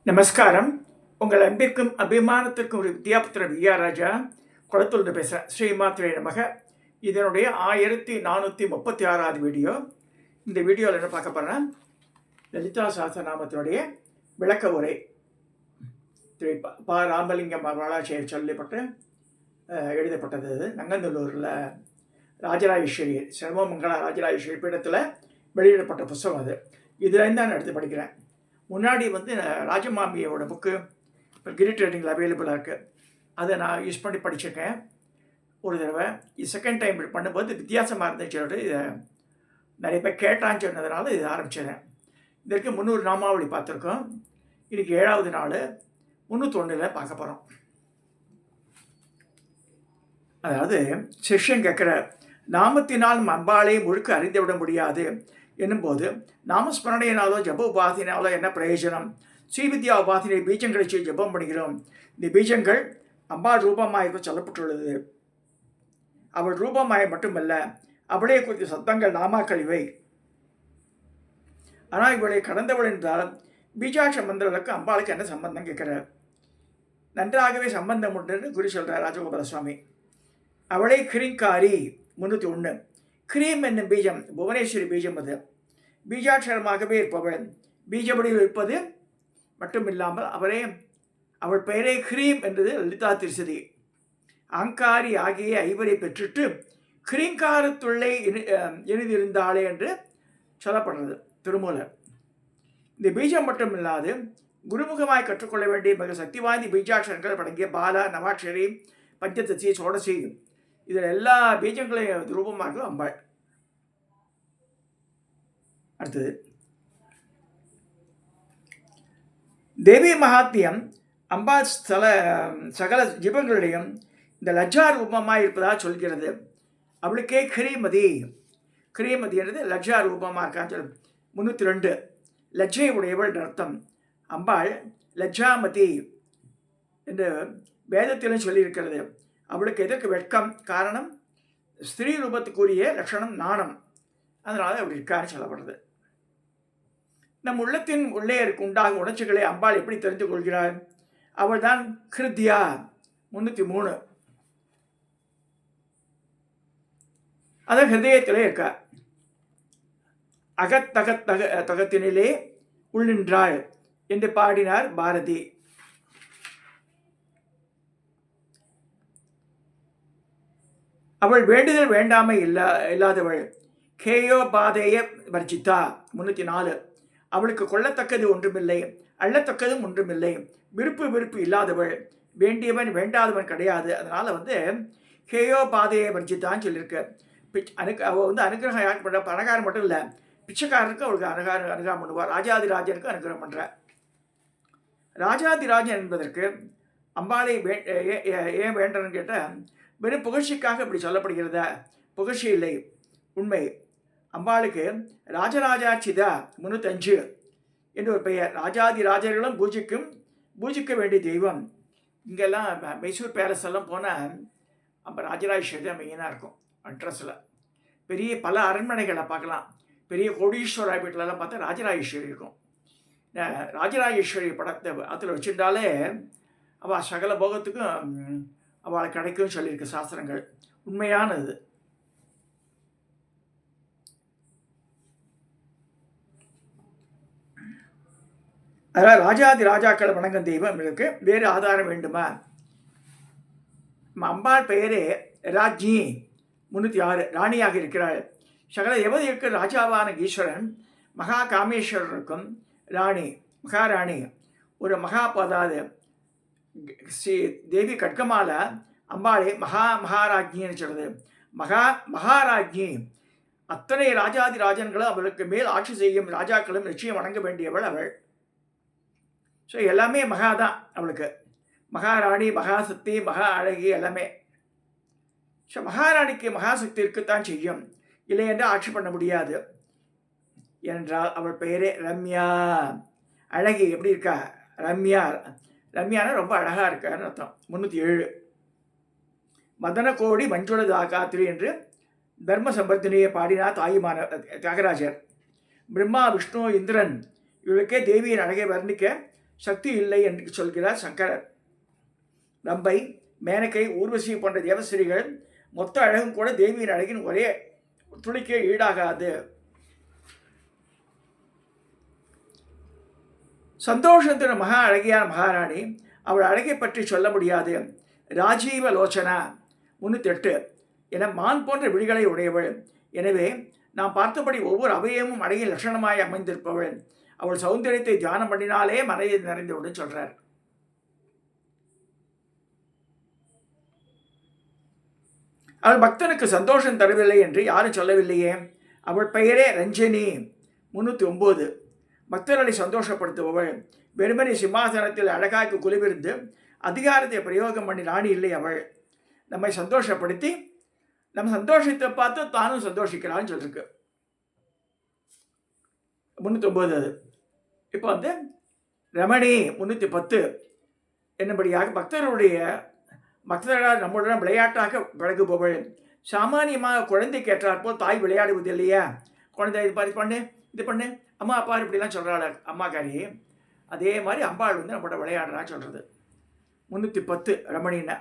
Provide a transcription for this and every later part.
நமஸ்காரம். உங்கள் அன்பிற்கும் அபிமானத்திற்கும் ஒரு வித்யாபுத்திரன் விஆர் ராஜா குளத்தூர்ந்து பேசுகிறேன். ஸ்ரீமாத்ரே நமக. இதனுடைய 1436வது வீடியோ. இந்த வீடியோவில் என்ன பார்க்க போகிறேன்னா, லலிதா சஹஸ்ரநாமத்தினுடைய விளக்க உரை திரு பா ராமலிங்கம் அவர்களால் சொல்லப்பட்டு எழுதப்பட்டது. நங்கநல்லூரில் ராஜராஜேஸ்வரி சிரமமங்கல ராஜராஜேஸ்வரி பீடத்தில் வெளியிடப்பட்ட புத்தகம் அது. இதுலேருந்து நான் எடுத்து படிக்கிறேன். முன்னாடி ராஜமாமியோட புக்கு இப்போ கிரி ட்ரேடிங்கில் அவைலபிளாக இருக்குது. அதை நான் யூஸ் பண்ணி படிச்சிருக்கேன் ஒரு தடவை. செகண்ட் டைம் பண்ணும்போது வித்தியாசமாக இருந்துச்சு. இதை நிறைய பேர் கேட்டான்னு சொன்னதுனால இதை ஆரம்பிச்சிடறேன். இதற்கு 300 நாமாவளி பார்த்துருக்கோம். இன்றைக்கி 7வது நாள் 301 பார்க்க போகிறோம். அதாவது சிஷ்யன் கேட்குற, நாமத்தினால் அம்பாளை முழுக்க அறிந்துவிட முடியாது என்னும்போது நாமஸ்மரணையினாலோ ஜப உபாசனையினாலோ என்ன பிரயோஜனம்? ஸ்ரீவித்யா உபாசனை பீஜங்களை செய்து ஜபம் பண்ணுகிறோம். இந்த பீஜங்கள் அம்பாள் ரூபமாய் சொல்லப்பட்டுள்ளது. அவள் ரூபமாய் மட்டுமல்ல, அவளே குறித்த சத்தங்கள் நாமாக்கள் இவை. ஆனால் இவளை கடந்தவள் என்றால் பீஜாட்ச மந்திரங்களுக்கு அம்பாளுக்கு என்ன சம்பந்தம் கேட்கிறார். நன்றாகவே சம்பந்தம் உண்டு குரு சொல்கிறார் ராஜகோபால சுவாமி. அவளை கிரிங்காரி 301. கிரீம் என்னும் பீஜம் புவனேஸ்வரி பீஜம். அது பீஜாட்சரமாகவே இருப்பவள். பீஜபடியில் இருப்பது மட்டுமில்லாமல் அவள் பெயரே கிரீம் என்றது லலிதா திருசதி. அங்காரி ஆகிய ஐவரை பெற்றுட்டு கிரீங்காரத்துள்ளே எழுதியிருந்தாளே என்று சொல்லப்படுறது திருமூலர். இந்த பீஜம் மட்டுமில்லாது குருமுகமாய் கற்றுக்கொள்ள வேண்டிய மிக சக்தி வாய்ந்த பீஜாட்சரங்கள் அடங்கிய பாலா, நவாட்சரி, பஞ்சதசி, சோடசி, இதில் எல்லா பீஜங்களையும் ரூபமாக அம்பாள். அடுத்தது தேவி மகாத்மியம். அம்பாள் சகல ஜீவங்களிடையும் இந்த லஜ்ஜா ரூபமாக இருப்பதாக சொல்கிறது. அவளுக்கே கிரீமதி. கிரீமதி என்றது லஜ்ஜா ரூபமாக இருக்கான்னு சொல்லு. 302 லஜ்ஜை உடையவள் அர்த்தம். அம்பாள் லஜ்ஜாமதி என்று வேதத்திலும் சொல்லியிருக்கிறது. அவளுக்கு எதற்கு வெட்கம்? காரணம் ஸ்திரீ ரூபத்துக்குரிய லட்சணம் நாணம். அதனால அப்படி இருக்கான்னு சொல்லப்படுறது. நம் உள்ளத்தின் உள்ளே உண்டாகும் உணர்ச்சிகளை அம்பாள் எப்படி தெரிந்து கொள்கிறாள்? அவள் தான் கிருத்யா 303. அத ஹிருதயத்திலே இருக்கா. தகத்தினிலே உள்ளின்றாள் என்று பாடினார் பாரதி. அவள் வேண்டுதல் வேண்டாமை இல்லாதவள். கேயோ பாதேய வர்ஜிதா 304. அவளுக்கு கொள்ளத்தக்கது ஒன்றுமில்லை, அள்ளத்தக்கதும் ஒன்றுமில்லை. விருப்பு இல்லாதவள். வேண்டியவன் வேண்டாதவன் கிடையாது. அதனால் கேயோ பாதேய வர்ஜிதான்னு சொல்லியிருக்கு. அவள் அனுகிரகம் யாருக்கு பண்ணுற? பணக்காரன் மட்டும் இல்லை, பிச்சைக்காரனுக்கு அவளுக்கு அனுகிரகம் பண்ணுவாள். ராஜாதிராஜனுக்கு அனுகிரகம் பண்ணுறார். ராஜாதிராஜன் என்பதற்கு அம்பாளை ஏன் வேண்டன்னு கேட்டால், வெறும் புகழ்ச்சிக்காக இப்படி சொல்லப்படுகிறதா? புகழ்ச்சி இல்லை, உண்மை. அம்பாளுக்கு ராஜராஜாட்சிதா 305 என்று ஒரு பெயர். ராஜாதிராஜர்களும் பூஜிக்க வேண்டிய தெய்வம். இங்கெல்லாம் மைசூர் பேலஸ் எல்லாம் போனால் அப்போ ராஜராஜேஸ்வரி தான் மெயினாக இருக்கும். அட்ரஸில் பெரிய பல அரண்மனைகளை பார்க்கலாம். பெரிய கோடீஸ்வரா வீட்டிலலாம் பார்த்தா ராஜராஜேஸ்வரி இருக்கும். ராஜராஜேஸ்வரி படத்தை அதில் வச்சுட்டாலே அவள் சகல போகத்துக்கும் அவளுக்கு கிடைக்கும் சொல்லியிருக்கு சாஸ்திரங்கள். உண்மையானது. அதனால் ராஜாதி ராஜாக்களை வணங்கும் தெய்வம் இருக்கு. வேறு ஆதாரம் வேண்டுமா? அம்பாள் பெயரே ராஜ்ஞி 306. ராணியாக இருக்கிறாள். சகல எவதிற்கு ராஜாவான ஈஸ்வரன் மகா காமேஸ்வரருக்கும் ராணி, மகாராணி. ஒரு மகாபதாது ஸ்ரீ தேவி கட்கமால அம்பாளை மகாராஜ்ஞின்னு சொல்கிறது. மகாராஜ்ஞி. அத்தனை ராஜாதி ராஜன்களும் அவளுக்கு மேல் ஆட்சி செய்யும் ராஜாக்களும் நிச்சயம் வணங்க வேண்டியவள் அவள். ஸோ எல்லாமே மகா தான் அவளுக்கு. மகாராணி, மகாசக்தி, மகா அழகி எல்லாமே. ஸோ மகாராணிக்கு மகாசக்தி இருக்குத்தான் செய்யும், இல்லை என்று ஆட்சி பண்ண முடியாது. என்றால் அவள் பெயரே ரம்யா. அழகி எப்படி இருக்கா? ரம்யா. ரம்யானா ரொம்ப அழகாக இருக்கான்னு அர்த்தம். 307 மதன கோடி மஞ்சுள தாகாத்திரி என்று தர்ம சம்பர்த்தினியை பாடினார் தாயுமான தியாகராஜர். பிரம்மா, விஷ்ணு, இந்திரன் இவளுக்கே தேவியின் அழகை வர்ணிக்க சக்தி இல்லை என்று சொல்கிறார் சங்கரர். ரம்பை, மேனகை, ஊர்வசி போன்ற தேவஸ்ரீகள் மொத்த அழகும் கூட தேவியின் அழகின் ஒரே துளிக்கே ஈடாகாது. சந்தோஷம் தரும் மகா அழகியான மகாராணி. அவள் அழகை பற்றி சொல்ல முடியாது. ராஜீவ லோச்சனா 308 என மான் போன்ற விழிகளை உடையவள். எனவே நாம் பார்த்தபடி ஒவ்வொரு அவயமும் அழகின் லட்சணமாய் அமைந்திருப்பவள். அவள் சௌந்தரியத்தை தியானம் பண்ணினாலே மனதில் நிறைந்தவுடன் சொல்றார். அவள் பக்தனுக்கு சந்தோஷம் தரவில்லை என்று யாரும் சொல்லவில்லையே. அவள் பெயரே ரஞ்சனி. 309 பக்தர்களை சந்தோஷப்படுத்துபவள். வெறுமனை சிம்மாசனத்தில் அழகாக்கு குளிவிருந்து அதிகாரத்தை பிரயோகம் பண்ணி ராணி இல்லை அவள். நம்மை சந்தோஷப்படுத்தி நம்ம சந்தோஷத்தை பார்த்து தானும் சந்தோஷிக்கிறான்னு சொல்லிருக்கு. 309 அது. இப்போ ரமணி 310 என்னபடியாக பக்தர்களால் நம்முடன் விளையாட்டாக பழகுபவள். சாமானியமாக குழந்தைக்கு ஏற்றாற்போல் தாய் விளையாடுவது இல்லையா? குழந்தை இது பண்ணு, இது பண்ணு, அம்மா அப்பா இப்படிலாம் சொல்கிறாள் அம்மாக்காரி. அதே மாதிரி அம்பாள் நம்மளோட விளையாடுறான்னு சொல்கிறது. 310 ரமணின்னா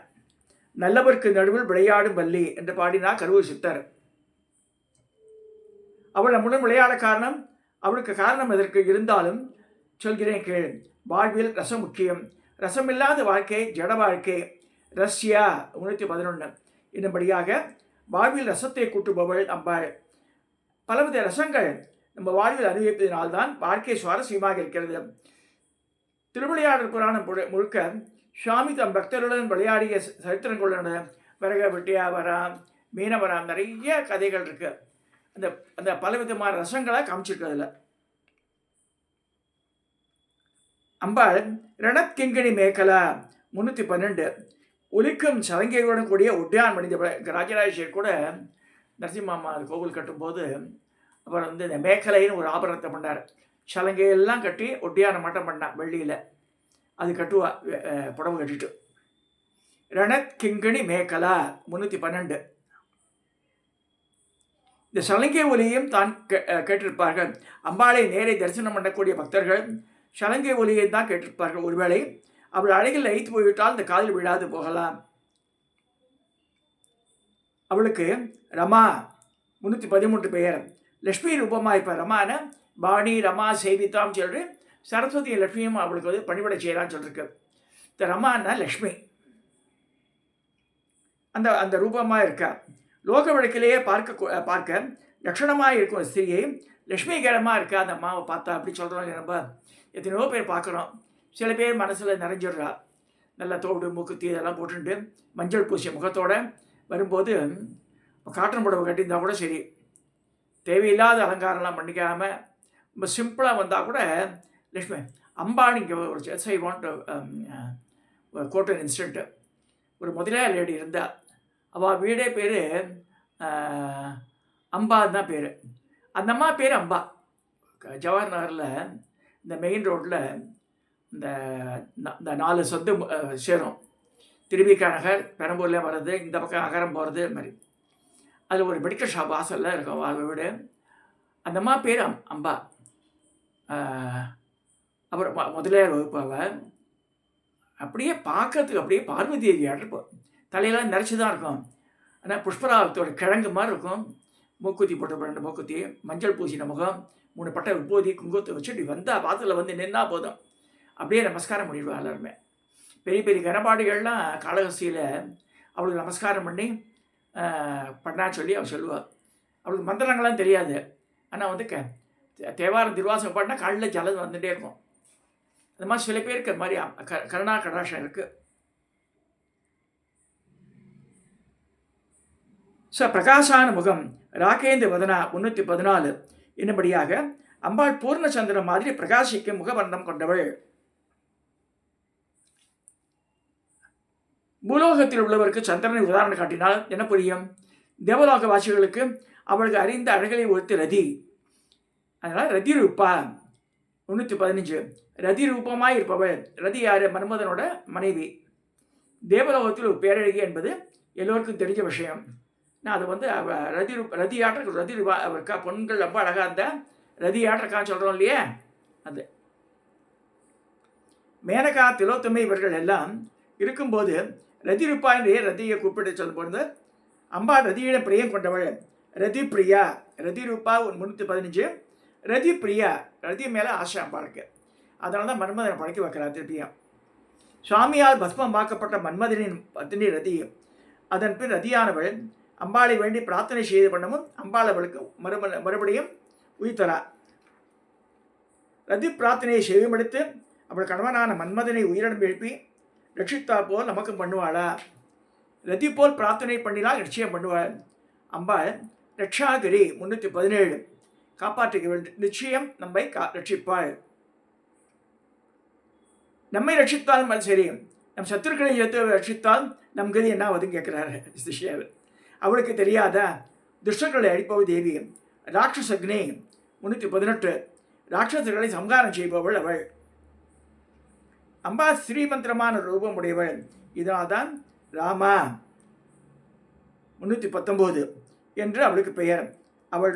நல்லவருக்கு நடுவில் விளையாடும் வள்ளி என்று பாடினா கருவூர் சித்தர். அவள் நம்முடன் விளையாட காரணம், அவளுக்கு காரணம் எதற்கு இருந்தாலும் சொல்கிறேன் கேள். வாழ்வில் ரசம் முக்கியம். ரசமில்லாத வாழ்க்கை ஜட வாழ்க்கை. ரஷ்யா 311 என்னபடியாக வாழ்வில் ரசத்தை கூட்டுபவள் அம்பாள். பலவித ரசங்கள் நம்ம வாழ்வில் அனுபவிப்பதனால்தான் வாழ்க்கை சுவாரஸ்யமாக இருக்கிறது. திருவிளையாடல் புராணம் முழுக்க சுவாமி தம் பக்தருடன் விளையாடிய சரித்திரங்களுடன் விறக வெட்டியா வராம், மீன வராம், நிறைய கதைகள் இருக்கு. அந்த அந்த பலவிதமான ரசங்களை காமிச்சிருக்கிறதுல அம்பாள் ரணத் கிங்கிணி மேகலா 312 ஒலிக்கும் சலங்கைகளுடன் கூடிய ஒட்டியான் மனித ராஜராஜேஸ்வர் கூட நரசிம்மா கோவில் கட்டும்போது அவர் இந்த மேகலைன்னு ஒரு ஆபரணத்தை பண்ணார். சலங்கையெல்லாம் கட்டி ஒட்டியான மட்டம் பண்ணார் வெள்ளியில். அது கட்டுவா புடவை கட்டிட்டு. ரணத் கிங்கிணி மேகலா 312 இந்த சலங்கை ஒலியையும் தான் கேட்டிருப்பார்கள். அம்பாளை நேரே தரிசனம் பண்ணக்கூடிய பக்தர்கள் சலங்கை ஒலியை தான் கேட்டிருப்பார்கள். ஒருவேளை அவள் அழகில் லயித்து போய்விட்டால் இந்த காதில் விழாது போகலாம். அவளுக்கு ரமா 313 பெயர். லக்ஷ்மி ரூபமாக இருப்பார். ரமான பாணி ரமா சேவிதாம் சொல்லி சரஸ்வதி லக்ஷ்மியும் அவளுக்கு பணிவிடை செய்யலான்னு சொல்லிருக்கு. இந்த ரமான்னா லக்ஷ்மி அந்த அந்த ரூபமாக இருக்கா. லோக வழக்கிலேயே பார்க்க லட்சணமாக இருக்கும் ஸ்திரியை லக்ஷ்மிகரமாக இருக்கா அந்த அம்மாவை பார்த்தா. அப்படி சொல்கிறோம். நம்ம எத்தனையோ பேர் பார்க்குறோம். சில பேர் மனசில் நிறைஞ்சிடுறா. நல்ல தோடு மூக்குத்தி இதெல்லாம் போட்டுட்டு மஞ்சள் பூசிய முகத்தோடு வரும்போது காட்டன் புடவை கட்டியிருந்தா கூட சரி, தேவையில்லாத அலங்காரம்லாம் பண்ணிக்காமல் ரொம்ப சிம்பிளாக வந்தால் கூட லக்ஷ்மி. அம்பாள் இங்கே ஒரு I want got an instant. ஒரு முதலியார் லேடி இருந்தால் அவள் வீடே பேர் அம்பான்னு தான் பேர். அந்த அம்மா பேர் அம்பா. ஜவஹர் நகரில் இந்த மெயின் ரோட்டில் இந்த 4 சொத்து சேரும். திருவிக்கா நகர் பெரம்பூர்லேயே வர்றது, இந்த பக்கம் அகரம் போகிறது மாதிரி. அதில் ஒரு மெடிக்கல் ஷாப் வாசலில் இருக்கும் அவள் வீடு. அந்த அம்மா பேர் அம்பா. அப்புறம் முதலியார் வகுப்பு அவள். அப்படியே பார்க்கறதுக்கு அப்படியே பார்வதி தேவியாட்டு இருப்போம். தலையெல்லாம் நிறச்சி தான் இருக்கும். ஆனால் புஷ்பராகத்தோட கிழங்கு மாதிரி இருக்கும். மூக்குத்தி போட்ட 2 மூக்குத்தி, மஞ்சள் பூசின முகம், 3 பட்டை உப்போதி குங்குமத்தை வச்சுட்டு வந்தால் பாத்தில் நின்னா போதும். அப்படியே நமஸ்காரம் பண்ணிடுவாள் எல்லாருமே. பெரிய பெரிய கனபாடிகள்லாம் காளஹஸ்தியில் அவளுக்கு நமஸ்காரம் பண்ணி பண்ணா சொல்லி அவள் சொல்லுவாள். அவளுக்கு மந்திரங்கள்லாம் தெரியாது. ஆனால் தேவாரம் திருவாசகம் பாடினா காலில் ஜலம் வந்துகிட்டே இருக்கும். அந்த மாதிரி சில பேருக்கு அது மாதிரி கருணா கடாட்சம் இருக்குது. பிரகாசான முகம் ராகேந்திர வதனா 314 என்னபடியாக அம்பாள் பூர்ணச்சந்திரன் மாதிரி பிரகாசிக்கும் முகவர்ணம் கொண்டவள். பூலோகத்தில் உள்ளவருக்கு சந்திரனை உதாரணம் காட்டினால் என்ன புரியும்? தேவலோக வாசிகளுக்கு அவளுக்கு அறிந்த அழகலை ஒருத்து ரதி. அதனால் ரதி ரூபா 315 ரதி ரூபமாய் இருப்பவள். ரதி யார்? மன்மதனோட மனைவி. தேவலோகத்தில் ஒரு பேரழகி என்பது எல்லோருக்கும் தெரிஞ்ச விஷயம். நான் அது ரதி ஆட்ட ரதி அவருக்கா பொண்கள் ரொம்ப அழகாக இருந்தால் ரதி ஆட்டக்கான்னு சொல்கிறோம் இல்லையே அது. மேனகா, திலோத்தமை இவர்கள் எல்லாம் இருக்கும்போது ரதிருப்பா என்றே ரதியை கூப்பிட்டு சொல்லும்போது அம்பாள் ரதியிடம் பிரியம் கொண்டவள். ரதி பிரியா, ரதிரூபா 315, ரதி பிரியா, ரதி மேலே ஆசை அம்பாளுக்கு. அதனால தான் மன்மதனை பழக்கி வைக்கிறார் திருப்பியும். சுவாமியால் பஸ்மமாக்கப்பட்ட மன்மதனின் பத்னி ரதி. அதன் பின் ரதியானவள் அம்பாளை வேண்டி பிரார்த்தனை செய்து பண்ணவும் அம்பாள் அவளுக்கு மறுபடியும் உயிர்த்தரார். ரதி பிரார்த்தனையை செய்யுமெடுத்து அவள் கணவனான மன்மதனை உயிரிடம் எழுப்பி ரட்சித்தார் போல் நமக்கும் பண்ணுவாளா? ரதி போல் பிரார்த்தனை பண்ணினால் நிச்சயம் பண்ணுவாள். அம்பாள் ரட்சாகிரி 317 காப்பாற்றுக நிச்சயம் நம்மை ரட்சிப்பாள். நம்மை ரட்சித்தாலும் சரி, நம் சத்துருக்களை ரட்சித்தால் நம் கதி என்ன ஆகுதுன்னு கேட்குறாரு சிஷ்யர். அவளுக்கு தெரியாத துஷ்டர்களை அழிப்பவள் தேவி. ராட்சசக்னி 318 ராட்சசர்களை சம்ஹாரம் செய்பவள் அவள். அம்பா ஸ்ரீமந்திரமான ரூபம் உடையவள். இதனால்தான் ராமா 319 என்று அவளுக்கு பெயர். அவள்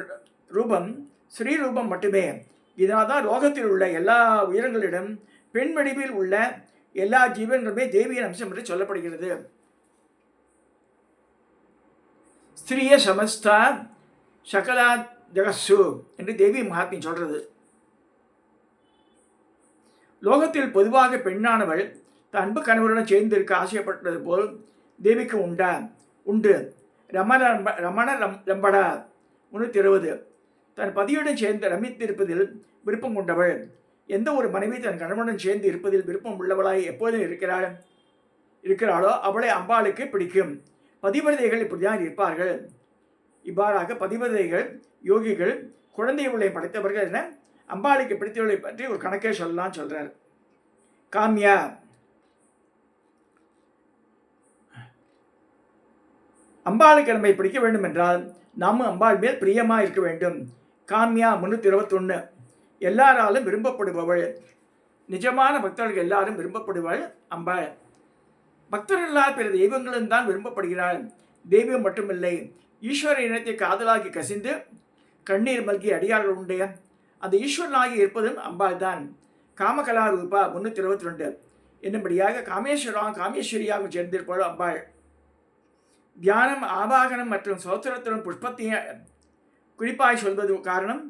ரூபம் ஸ்ரீரூபம் மட்டுமே. இதனால்தான் லோகத்தில் உள்ள எல்லா உயிரங்களிடம் பெண் வடிவில் உள்ள எல்லா ஜீவன்களுமே தேவியின் அம்சம் என்று சொல்லப்படுகிறது. ஸ்திரிய சமஸ்தா சகலா ஜகஸ்ஸு என்று தேவி மகாத்மியம் சொல்றது. லோகத்தில் பொதுவாக பெண்ணானவள் தன் அன்பு கணவருடன் சேர்ந்து இருக்க ஆசைப்பட்டது போல் தேவிக்கு உண்டு. ரமண ரம்படா 320 தன் பதியுடன் சேர்ந்து ரமித்திருப்பதில் விருப்பம் கொண்டவள். எந்த ஒரு மனைவி தன் கணவனுடன் சேர்ந்து இருப்பதில் விருப்பம் உள்ளவளாய் எப்போதும் இருக்கிறாளோ அவளை அம்பாளுக்கு பிடிக்கும். பதிவிரதைகள் இப்படிதான் இருப்பார்கள். இவ்வாறாக பதிவிரதைகள், யோகிகள், குழந்தை உள்ளே படைத்தவர்கள் என அம்பாளுக்கு பிடித்தவர்களை பற்றி ஒரு கணக்கே சொல்லலாம் சொல்றார். காமியா அம்பாளுக்கு நம்மை பிடிக்க வேண்டும் என்றால் நாமும் அம்பாள் மேல் பிரியமா இருக்க வேண்டும். காமியா 321 எல்லாராலும் விரும்பப்படுபவள். நிஜமான பக்தர்கள் எல்லாரும் விரும்பப்படுவள் அம்பாள். பக்தர்களால் பிற தெய்வங்களும் தான் விரும்பப்படுகிறாள். தெய்வம் மட்டுமில்லை, ஈஸ்வர இனத்தை காதலாகி கசிந்து கண்ணீர் மல்கி அடியார்கள் உண்டு. அந்த ஈஸ்வரனாகி இருப்பதும் அம்பாள் தான். காமகலா ரூபா 322 என்னும்படியாக காமேஸ்வரியாக சேர்ந்திருப்பவள் அம்பாள். தியானம், ஆபாகனம் மற்றும் சோத்திரத்துடன் புஷ்பத்தையும் குறிப்பாய் சொல்வது காரணம்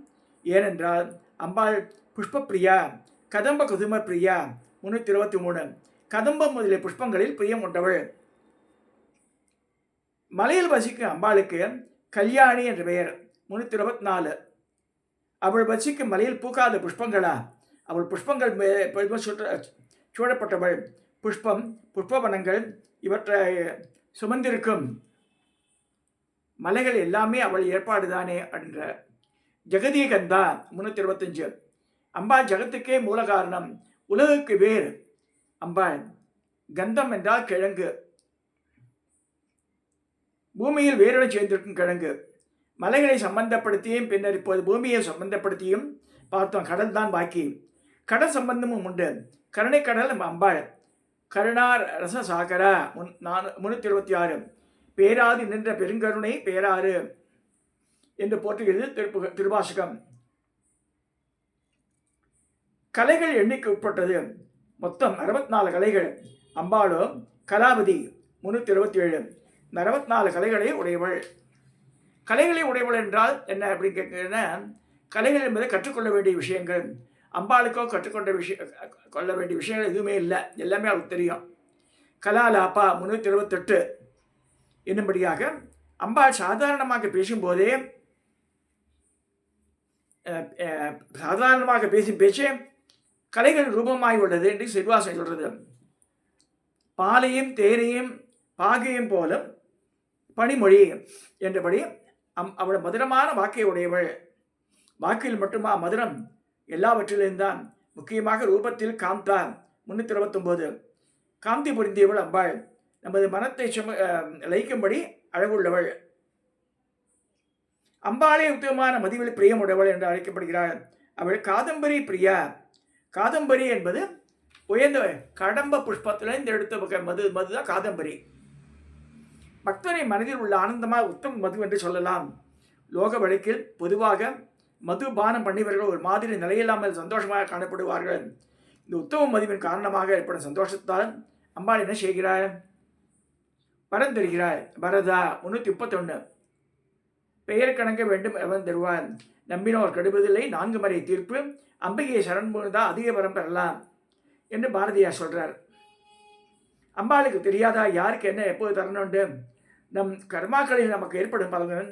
ஏனென்றால் அம்பாள் புஷ்பப்பிரியா, கதம்ப குதும பிரியா 323 கதம்பம் முதலிய புஷ்பங்களில் பிரியம் கொண்டவள். மலையில் வசிக்கும் அம்பாளுக்கு கல்யாணி என்ற பெயர் 324 அவள் வசிக்கும் மலையில் பூக்காத புஷ்பங்களா? அவள் புஷ்பங்கள் சூழப்பட்டவள். புஷ்பவனங்கள் இவற்றை சுமந்திருக்கும் மலைகள் எல்லாமே அவள் ஏற்பாடு தானே என்ற. ஜெகதீகந்தா 325 அம்பாள் ஜகத்துக்கே மூல காரணம், உலகுக்கு வேர் அம்பாள். கந்தம் என்றால் கிழங்கு, பூமியில் வேருடன் சேர்ந்திருக்கும் கிழங்கு. மலைகளை சம்பந்தப்படுத்தியும் பின்னர் இப்போது பூமியை சம்பந்தப்படுத்தியும் பார்த்தோம். கடல் தான் பாக்கி. கடல் சம்பந்தமும் உண்டு. கருணை கடல் அம்பாள். கருணார் ரச சாகரா 326 பேராது நின்ற பெருங்கருணை பேராறு என்று போற்றுகிறது திருவாசகம். கலைகள் எண்ணிக்கை உட்பட்டது. மொத்தம் 64 கலைகள். அம்பாளோ கலாவதி 327 64 கலைகளை உடையவள். கலைகளை உடையவள் என்றால் என்ன அப்படின்னு கேட்குறேன்னா, கலைகள் என்பதை கற்றுக்கொள்ள வேண்டிய விஷயங்கள். அம்பாளுக்கோ கொள்ள வேண்டிய விஷயங்கள் எதுவுமே இல்லை, எல்லாமே அவளுக்கு தெரியும். கலாலாப்பா 328 என்னும்படியாக அம்பாள் சாதாரணமாக பேசும்போதே பேசும் பேச்சே கலைகள் ரூபமாய் உள்ளது என்று சிறுவாசனை சொல்றது. பாலையும் தேரையும் பாகையும் போலும் பனிமொழி என்றபடி அவள் மதுரமான வாக்கை உடையவள். வாக்கில் மட்டுமா மதுரம்? எல்லாவற்றிலும் தான். முக்கியமாக ரூபத்தில் காந்தா 329 காந்தி பொருந்தியவள் அம்பாள். நமது மனத்தை லயிக்கும்படி அழகுள்ளவள். அம்பாளே உத்தமமான மதிவில் பிரியமுடையவள் என்று அழைக்கப்படுகிறாள். அவள் காதம்பரி பிரியா. காதம்பரி என்பது உயர்ந்த கடம்ப புஷ்பத்திலிருந்து எடுத்த மதுதான் காதம்பரி. பக்தனை மனதில் உள்ள ஆனந்தமாக உத்தம மது என்று சொல்லலாம். லோக வழக்கில் பொதுவாக மது பானம் பண்ணியவர்கள் ஒரு மாதிரி நிலையில்லாமல் சந்தோஷமாக காணப்படுவார்கள். இந்த உத்தம மதிப்பின் காரணமாக ஏற்படும் சந்தோஷத்தால் அம்பாள் என்ன செய்கிறாள்? வரம் தருகிறாள். வரதா 331. பெயர் கணக்க வேண்டும் எவன் தருவான், நம்பினோர் கெடுவதில்லை, 4 மறை தீர்ப்பு, அம்பிகையை சரண் புகுந்தா அதிக வரம் பெறலாம் என்று பாரதியார் சொல்றார். அம்பாளுக்கு தெரியாதா யாருக்கு என்ன எப்போது தரணுண்டு? நம் கர்மாக்களில் நமக்கு ஏற்படும் பலன்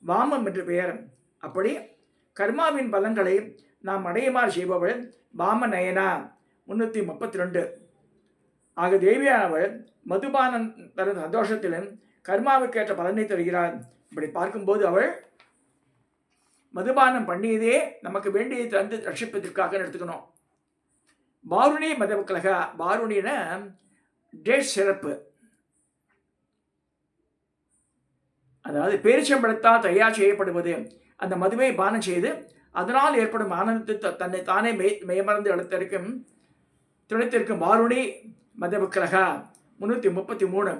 வாமம் என்று பெயர். அப்படி கர்மாவின் பலன்களை நாம் அடையுமாறு செய்பவள் வாம நயனா 332. ஆக தேவியானவள் மதுபானம் தரும் சந்தோஷத்திலும் கர்மாவுக்கேற்ற பலனை தருகிறாள். இப்படி பார்க்கும்போது அவள் மதுபானம் பண்ணியதே நமக்கு வேண்டியதை தந்து ரட்சிப்பதற்காக எடுத்துக்கணும். பாருணி மதவக்கலகா, பாருணின டேட் சிறப்பு, அதாவது பேரிச்சம்பழத்தால் தயார் செய்யப்படுவது. அந்த மதுவை பானம் செய்து அதனால் ஏற்படும் ஆனந்தத்தை தன்னை தானே மெய்மறந்து திளைத்திருக்கும் பாருணி மதவக்கலகா 333.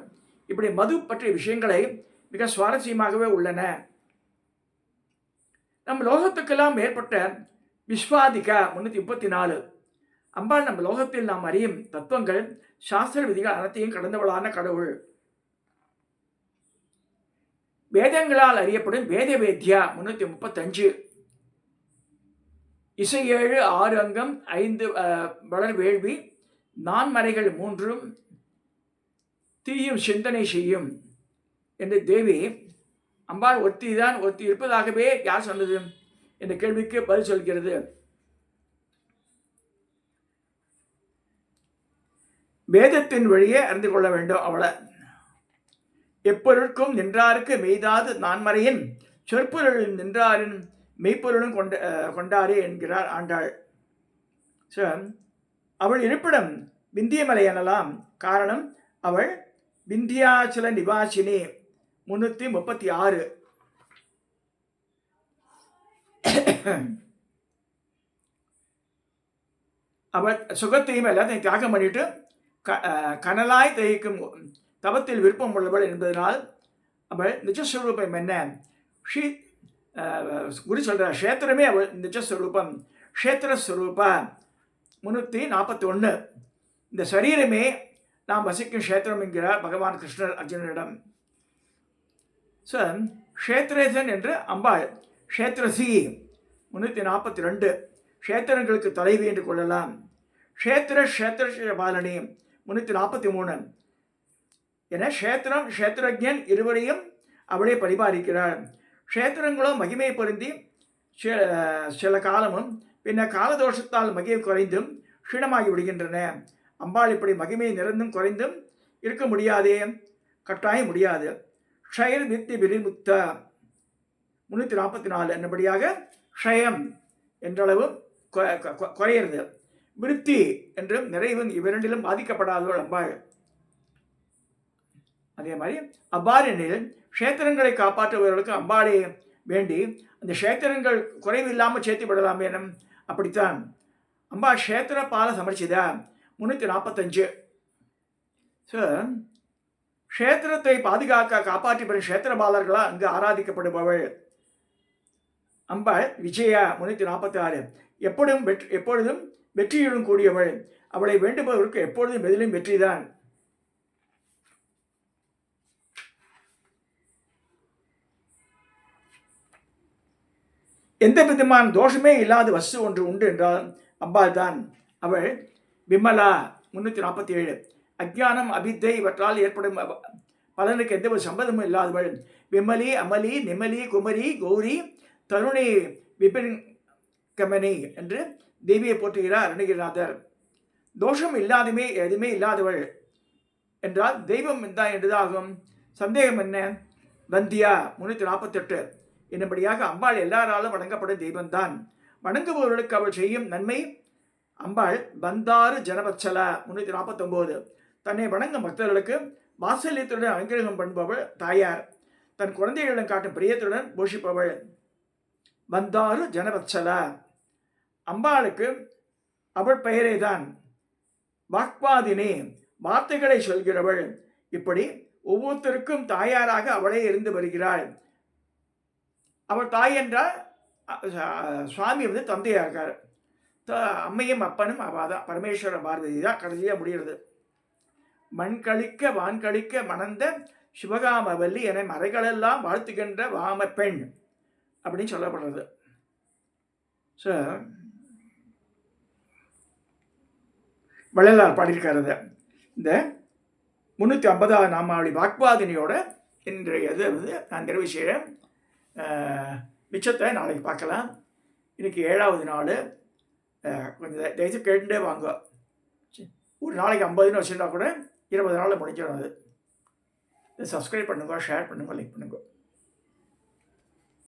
இப்படி மது பற்றிய விஷயங்களை மிக சுவாரஸ்யமாகவே உள்ளன. நம் லோகத்துக்கெல்லாம் ஏற்பட்ட விஸ்வாதிகா 334. அம்பாள் நம் லோகத்தில் நாம் அறியும் தத்துவங்கள் சாஸ்திர விதிகள் அனைத்தையும் கடந்தவளான கடவுள். வேதங்களால் அறியப்படும் வேத வேத்யா 335. இசை 7, 6 அங்கம், 5 வளர் வேள்வி, 4 மறைகள் 3 தீயும் சிந்தனை செய்யும் என்று தேவி அம்பாள் ஒருத்தி இருப்பதாகவே யார் சொன்னது என்ற கேள்விக்கு பதில் சொல்கிறது. வேதத்தின் வழியே அறிந்து கொள்ள வேண்டும் அவளை. எப்பொருட்கும் நின்றாருக்கு மெய்தாது நான்மறையின் சொற்பொருளில் நின்றாரின் மெய்ப்பொருளும் கொண்டாரே என்கிறார் ஆண்டாள். அவள் இருப்பிடம் விந்தியமலை எனலாம். காரணம் அவள் விந்தியாச்சல நிவாசினி 336. அவள் சுகத்தையும் எல்லாத்தையும் தியாகம் பண்ணிட்டு கனலாய் தகிக்கும் தவத்தில் விருப்பம் உள்ளவள் என்பதனால் அவள் நிஜஸ்வரூபம் என்ன? குரு சொல்ற க்ஷேத்திரமே அவள் நிஜஸ்வரூபம், க்ஷேத்திரஸ்வரூபா 341. இந்த சரீரமே நாம் வசிக்கும் க்ஷேத்திரம் என்கிறார் பகவான் கிருஷ்ணர் அர்ஜுனனிடம். ஸோ க்ஷேத்ரேசன் என்று அம்பாள். க்ஷேத்ரசி 342. க்ஷேத்திரங்களுக்கு தலைவி என்று கொள்ளலாம். க்ஷேத்திர பாலனி 343. என க்ஷேத்திரம் க்ஷேத்திரஜன் இருவரையும் அவளே பரிபாலிக்கிறாள். க்ஷேத்திரங்களோ மகிமை பொருந்தி சில காலமும் பின்னர் காலதோஷத்தால் மகிமை குறைந்தும் க்ஷீணமாகி விடுகின்றன. அம்பாள் இப்படி மகிமை நிறைந்தும் குறைந்தும் இருக்க முடியாதே, கட்டாயம் முடியாது. க்ஷயர் வித்தி விரிமுக்த 344. என்னபடியாக க்ஷயம் என்றளவும் குறையிறது, விருத்தி என்றும் நிறைவும் இவ்விரண்டிலும் பாதிக்கப்படாதவள் அம்பாள். அதே மாதிரி அவ்வாறெனில் க்ஷேத்திரங்களை காப்பாற்றுபவர்களுக்கு அம்பாளே வேண்டி அந்த க்ஷேத்திரங்கள் குறைவு இல்லாமல் சேர்த்து விடலாம் எனும். அப்படித்தான் அம்பாள் க்ஷேத்திர பால சமர்ச்சிதா 345. ஸோ க்ஷேத்திரத்தை பாதுகாக்க காப்பாற்றி பெறும் க்ஷேத்திரபாலர்களால் அங்கு ஆராதிக்கப்படுபவள் அம்பாள். விஜயா 346. எப்பொழுதும் வெற்றியுடன் கூடியவள். அவளை வேண்டுபவருக்கு எப்பொழுதும் எதிலும் வெற்றிதான். எந்த விதமான தோஷமே இல்லாத வஸ்து ஒன்று உண்டு என்றால் அம்பாள் தான். அவள் விமலா 347. அஜ்ஞானம் அபித்தை இவற்றால் ஏற்படும் பலனுக்கு எந்த ஒரு சம்பந்தமும் இல்லாதவள். விமலி அமலி நிமலி குமரி கௌரி தருணி விபின்கமனி என்று தேவியை போற்றுகிறார் அருணகிரிநாதர். தோஷம் எதுவுமே இல்லாதவள் என்றால் தெய்வம் தான் என்றதாகும். சந்தேகம் என்ன? வந்தியா 348. என்னபடியாக அம்பாள் எல்லாராலும் வணங்கப்படும் தெய்வம்தான். வணங்குபவர்களுக்கு அவள் செய்யும் நன்மை. அம்பாள் பந்தாறு ஜனவத்சலா 349. தன்னை வணங்கும் பக்தர்களுக்கு வாத்சல்யத்துடன் அனுகிரகம் பண்ணுபவள் தாயார். தன் குழந்தைகளிடம் காட்டும் பிரியத்துடன் போஷிப்பவள் பந்தாறு ஜனவத்சலா. அம்பாளுக்கு அவள் பெயரே தான் வாக்வாதினி, வார்த்தைகளை சொல்கிறவள். இப்படி ஒவ்வொருத்தருக்கும் தாயாராக அவளே இருந்து வருகிறாள். அவள் தாய் என்றால் சுவாமி தந்தையாக இருக்கார். அம்மையும் அப்பனும் அவள் தான் பரமேஸ்வர பார்வதி தான் கடைசியாக முடிகிறது. மண் கழிக்க வான் கழிக்க மணந்த சிவகாமவல்லி என மறைகளெல்லாம் வாழ்த்துகின்ற வாம பெண் அப்படின்னு சொல்லப்படுறது. ஸோ வள்ளலார் பாடியிருக்கிறது. இந்த 350 நாமாவளி வாக்பாதினியோட இன்றைய இது நான் நிறைவு செய்கிறேன். மிச்சத்தை நாளைக்கு பார்க்கலாம். இன்றைக்கி 7வது நாள். கொஞ்சம் தயவுசு கேட்டுட்டே வாங்க. ஒரு நாளைக்கு 50ன்னு வச்சுருந்தா கூட 20 நாளில் முடிஞ்சிடும். அது சப்ஸ்கிரைப் பண்ணுங்க, ஷேர் பண்ணுங்க, லைக் பண்ணுங்க.